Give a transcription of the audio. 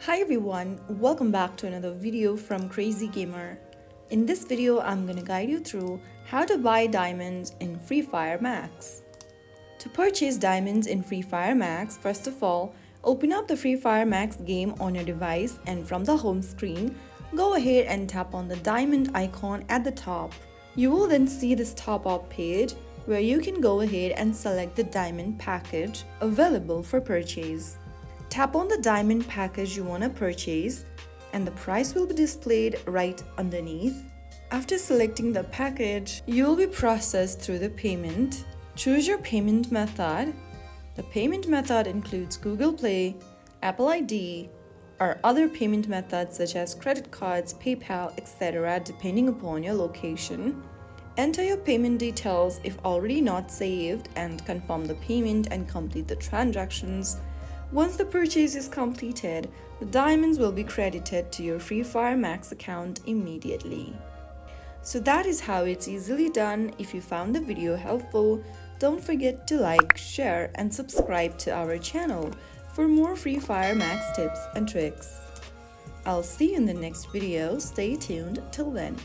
Hi everyone, welcome back to another video from Crazy Gamer. In this video, I'm gonna guide you through how to buy diamonds in Free Fire Max. To purchase diamonds in Free Fire Max, first of all, open up the Free Fire Max game on your device and from the home screen, go ahead and tap on the diamond icon at the top. You will then see this top-up page where you can go ahead and select the diamond package available for purchase. Tap on the diamond package you want to purchase and the price will be displayed right underneath. After selecting the package, you will be processed through the payment. Choose your payment method. The payment method includes Google Play, Apple ID, or other payment methods such as credit cards, PayPal, etc. depending upon your location. Enter your payment details if already not saved and confirm the payment and complete the transactions. Once the purchase is completed, the diamonds will be credited to your Free Fire Max account immediately. So that is how it's easily done. If you found the video helpful, don't forget to like, share and subscribe to our channel for more Free Fire Max tips and tricks. I'll see you in the next video. Stay tuned till then.